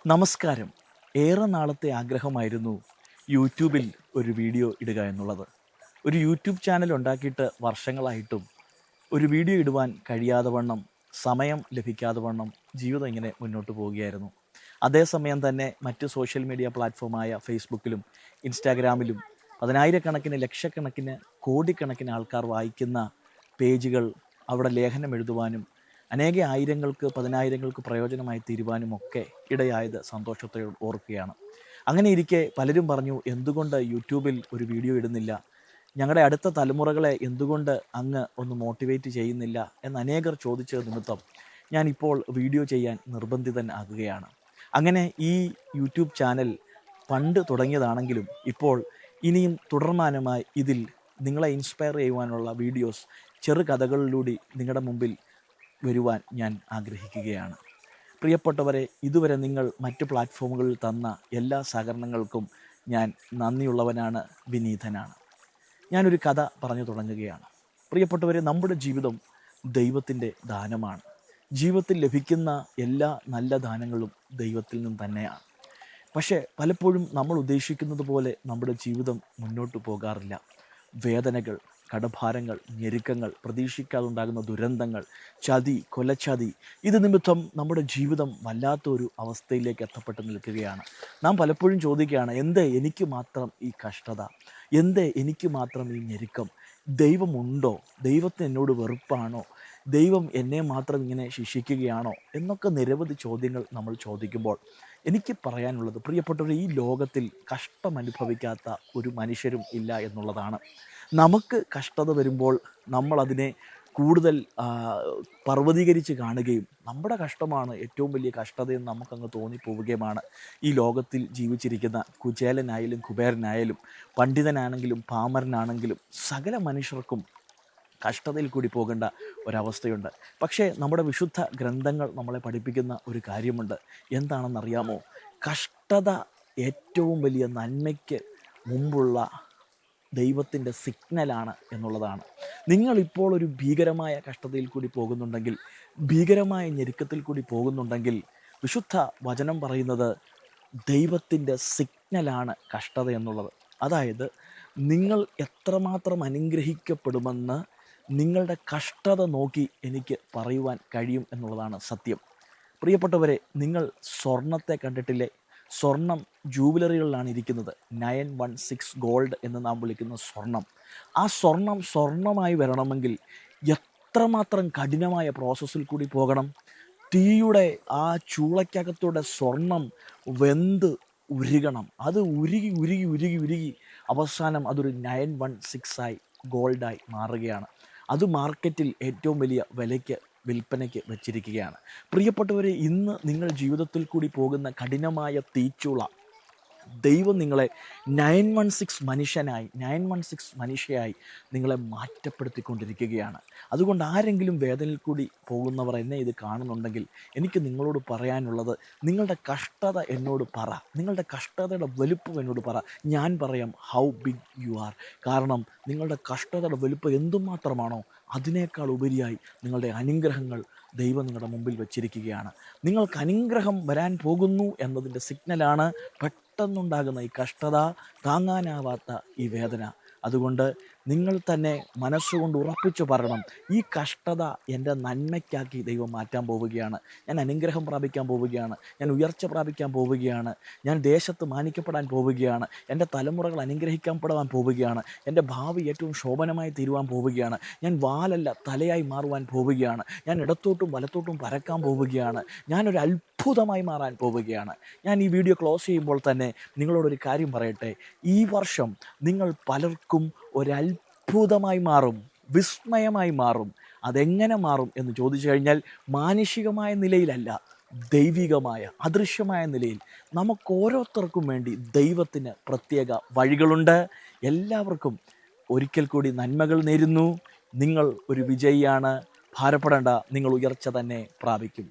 നമസ്കാരം. ഏറെ നാളത്തെ ആഗ്രഹമായിരുന്നു യൂട്യൂബിൽ ഒരു വീഡിയോ ഇടുക എന്നുള്ളത്. ഒരു യൂട്യൂബ് ചാനൽ ഉണ്ടാക്കിയിട്ട് വർഷങ്ങളായിട്ടും ഒരു വീഡിയോ ഇടുവാൻ കഴിയാതെ വണ്ണം, സമയം ലഭിക്കാതെ വണ്ണം ജീവിതം ഇങ്ങനെ മുന്നോട്ട് പോവുകയായിരുന്നു. അതേസമയം തന്നെ മറ്റ് സോഷ്യൽ മീഡിയ പ്ലാറ്റ്ഫോമായ ഫേസ്ബുക്കിലും ഇൻസ്റ്റാഗ്രാമിലും പതിനായിരക്കണക്കിന്, ലക്ഷക്കണക്കിന്, കോടിക്കണക്കിന് ആൾക്കാർ വായിക്കുന്ന പേജുകൾ, അവിടെ ലേഖനം എഴുതുവാനും അനേക ആയിരങ്ങൾക്ക്, പതിനായിരങ്ങൾക്ക് പ്രയോജനമായി തീരുവാനും ഒക്കെ ഇടയായത് സന്തോഷത്തെ ഓർക്കുകയാണ്. അങ്ങനെ ഇരിക്കെ പലരും പറഞ്ഞു, എന്തുകൊണ്ട് യൂട്യൂബിൽ ഒരു വീഡിയോ ഇടുന്നില്ല, ഞങ്ങളുടെ അടുത്ത തലമുറകളെ എന്തുകൊണ്ട് അങ്ങ് ഒന്ന് മോട്ടിവേറ്റ് ചെയ്യുന്നില്ല എന്ന് അനേകർ ചോദിച്ച നിമിത്തം ഞാനിപ്പോൾ വീഡിയോ ചെയ്യാൻ നിർബന്ധിതൻ ആകുകയാണ്. അങ്ങനെ ഈ യൂട്യൂബ് ചാനൽ പണ്ട് തുടങ്ങിയതാണെങ്കിലും ഇപ്പോൾ ഇനിയും തുടർമാനമായി ഇതിൽ നിങ്ങളെ ഇൻസ്പയർ ചെയ്യുവാനുള്ള വീഡിയോസ്, ചെറുകഥകളിലൂടെ നിങ്ങളുടെ മുമ്പിൽ വരുവാൻ ഞാൻ ആഗ്രഹിക്കുകയാണ്. പ്രിയപ്പെട്ടവരെ, ഇതുവരെ നിങ്ങൾ മറ്റ് പ്ലാറ്റ്ഫോമുകളിൽ തന്ന എല്ലാ സഹകരണങ്ങൾക്കും ഞാൻ നന്ദിയുള്ളവനാണ്, വിനീതനാണ്. ഞാനൊരു കഥ പറഞ്ഞു തുടങ്ങുകയാണ്. പ്രിയപ്പെട്ടവരെ, നമ്മുടെ ജീവിതം ദൈവത്തിൻ്റെ ദാനമാണ്. ജീവിതത്തിൽ ലഭിക്കുന്ന എല്ലാ നല്ല ദാനങ്ങളും ദൈവത്തിൽ നിന്നും തന്നെയാണ്. പക്ഷേ പലപ്പോഴും നമ്മൾ ഉദ്ദേശിക്കുന്നത് പോലെ നമ്മുടെ ജീവിതം മുന്നോട്ട് പോകാറില്ല. വേദനകൾ, കടഭാരങ്ങൾ, ഞെരുക്കങ്ങൾ, പ്രതീക്ഷിക്കാതുണ്ടാകുന്ന ദുരന്തങ്ങൾ, ചതി, കൊലച്ചതി, ഇത് നിമിത്തം നമ്മുടെ ജീവിതം വല്ലാത്തൊരു അവസ്ഥയിലേക്ക് എത്തപ്പെട്ട് നിൽക്കുകയാണ്. നാം പലപ്പോഴും ചോദിക്കുകയാണ്, എന്തേ എനിക്ക് മാത്രം ഈ കഷ്ടത, എന്തേ എനിക്ക് മാത്രം ഈ ഞെരുക്കം, ദൈവമുണ്ടോ, ദൈവത്തിന് എന്നോട് വെറുപ്പാണോ, ദൈവം എന്നെ മാത്രം ഇങ്ങനെ ശിക്ഷിക്കുകയാണോ എന്നൊക്കെ നിരവധി ചോദ്യങ്ങൾ നമ്മൾ ചോദിക്കുമ്പോൾ എനിക്ക് പറയാനുള്ളത്, പ്രിയപ്പെട്ടവർ, ഈ ലോകത്തിൽ കഷ്ടം അനുഭവിക്കാത്ത ഒരു മനുഷ്യരും ഇല്ല എന്നുള്ളതാണ്. നമുക്ക് കഷ്ടത വരുമ്പോൾ നമ്മളതിനെ കൂടുതൽ പർവ്വതീകരിച്ച് കാണുകയും നമ്മുടെ കഷ്ടമാണ് ഏറ്റവും വലിയ കഷ്ടതയെന്ന് നമുക്കങ്ങ് തോന്നിപ്പോവുകയുമാണ്. ഈ ലോകത്തിൽ ജീവിച്ചിരിക്കുന്ന കുചേലനായാലും കുബേരനായാലും, പണ്ഡിതനാണെങ്കിലും പാമരനാണെങ്കിലും, സകല മനുഷ്യർക്കും കഷ്ടതയിൽ കൂടി പോകേണ്ട ഒരവസ്ഥയുണ്ട്. പക്ഷേ നമ്മുടെ വിശുദ്ധ ഗ്രന്ഥങ്ങൾ നമ്മളെ പഠിപ്പിക്കുന്ന ഒരു കാര്യമുണ്ട്. എന്താണെന്നറിയാമോ? കഷ്ടത ഏറ്റവും വലിയ നന്മയ്ക്ക് മുമ്പുള്ള ദൈവത്തിൻ്റെ സിഗ്നലാണ് എന്നുള്ളതാണ്. നിങ്ങളിപ്പോൾ ഒരു ഭീകരമായ കഷ്ടതയിൽ കൂടി പോകുന്നുണ്ടെങ്കിൽ, ഭീകരമായ ഞെരുക്കത്തിൽ കൂടി പോകുന്നുണ്ടെങ്കിൽ, വിശുദ്ധ വചനം പറയുന്നത് ദൈവത്തിൻ്റെ സിഗ്നലാണ് കഷ്ടത എന്നുള്ളത്. അതായത് നിങ്ങൾ എത്രമാത്രം അനുഗ്രഹിക്കപ്പെടുമെന്ന് നിങ്ങളുടെ കഷ്ടത നോക്കി എനിക്ക് പറയുവാൻ കഴിയും എന്നുള്ളതാണ് സത്യം. പ്രിയപ്പെട്ടവരെ, നിങ്ങൾ സ്വർണത്തെ കണ്ടിട്ടില്ലേ? സ്വർണം ജൂബിലറികളിലാണ് ഇരിക്കുന്നത്. 916 ഗോൾഡ് എന്ന് നാം വിളിക്കുന്ന സ്വർണം. ആ സ്വർണം സ്വർണമായി വരണമെങ്കിൽ എത്രമാത്രം കഠിനമായ പ്രോസസ്സിൽ കൂടി പോകണം. തീയുടെ ആ ചൂളയ്ക്കകത്തൂടെ സ്വർണം വെന്ത് ഉരുകണം. അത് ഉരുകി ഉരുകി ഉരുകി ഉരുകി അവസാനം അതൊരു 916 ഗോൾഡായി മാറുകയാണ്. അത് മാർക്കറ്റിൽ ഏറ്റവും വലിയ വിലയ്ക്ക്, വിൽപ്പനയ്ക്ക് വച്ചിരിക്കുകയാണ്. പ്രിയപ്പെട്ടവരെ, ഇന്ന് നിങ്ങൾ ജീവിതത്തിൽ കൂടി പോകുന്ന കഠിനമായ തീച്ചുള ദൈവം നിങ്ങളെ 916 മനുഷ്യനായി, 916 മനുഷ്യയായി നിങ്ങളെ മാറ്റപ്പെടുത്തിക്കൊണ്ടിരിക്കുകയാണ്. അതുകൊണ്ട് ആരെങ്കിലും വേദനയിൽ കൂടി പോകുന്നവർ എന്നെ ഇത് കാണുന്നുണ്ടെങ്കിൽ എനിക്ക് നിങ്ങളോട് പറയാനുള്ളത്, നിങ്ങളുടെ കഷ്ടത എന്നോട് പറ, നിങ്ങളുടെ കഷ്ടതയുടെ വലുപ്പം എന്നോട് പറ. ഞാൻ പറയാം ഹൗ ബിഗ് യു ആർ. കാരണം നിങ്ങളുടെ കഷ്ടതയുടെ വലുപ്പം എന്തുമാത്രമാണോ അതിനേക്കാൾ ഉപരിയായി നിങ്ങളുടെ അനുഗ്രഹങ്ങൾ ദൈവം നിങ്ങളുടെ മുമ്പിൽ വച്ചിരിക്കുകയാണ്. നിങ്ങൾക്ക് അനുഗ്രഹം വരാൻ പോകുന്നു എന്നതിൻ്റെ സിഗ്നലാണ് പെട്ടെന്നുണ്ടാകുന്ന ഈ കഷ്ടത, താങ്ങാനാവാത്ത ഈ വേദന. അതുകൊണ്ട് നിങ്ങൾ തന്നെ മനസ്സുകൊണ്ട് ഉറപ്പിച്ചു പറയണം, ഈ കഷ്ടത എൻ്റെ നന്മയ്ക്കാക്കി ദൈവം മാറ്റാൻ പോവുകയാണ്. ഞാൻ അനുഗ്രഹം പ്രാപിക്കാൻ പോവുകയാണ്, ഞാൻ ഉയർച്ച പ്രാപിക്കാൻ പോവുകയാണ്, ഞാൻ ദേശത്ത് മാനിക്കപ്പെടാൻ പോവുകയാണ്, എൻ്റെ തലമുറകൾ അനുഗ്രഹിക്കപ്പെടാൻ പോവുകയാണ്, എൻ്റെ ഭാവി ഏറ്റവും ശോഭനമായി തീരുവാൻ പോവുകയാണ്, ഞാൻ വാലല്ല തലയായി മാറുവാൻ പോവുകയാണ്, ഞാൻ ഇടത്തോട്ടും വലത്തോട്ടും പരക്കാൻ പോവുകയാണ്, ഞാനൊരു അത്ഭുതമായി മാറാൻ പോവുകയാണ്. ഞാൻ ഈ വീഡിയോ ക്ലോസ് ചെയ്യുമ്പോൾ തന്നെ നിങ്ങളോടൊരു കാര്യം പറയട്ടെ, ഈ വർഷം നിങ്ങൾ പലർക്കും ഒരത്ഭുതമായി മാറും, വിസ്മയമായി മാറും. അതെങ്ങനെ മാറും എന്ന് ചോദിച്ചു കഴിഞ്ഞാൽ, മാനുഷികമായ നിലയിലല്ല, ദൈവികമായ അദൃശ്യമായ നിലയിൽ നമുക്ക് ഓരോരുത്തർക്കും വേണ്ടി ദൈവത്തിന് പ്രത്യേക വഴികളുണ്ട്. എല്ലാവർക്കും ഒരിക്കൽ കൂടി നന്മകൾ നേരുന്നു. നിങ്ങൾ ഒരു വിജയിയാണ്. ഭാരപ്പെടേണ്ട, നിങ്ങൾ ഉയർച്ച തന്നെ പ്രാപിക്കും.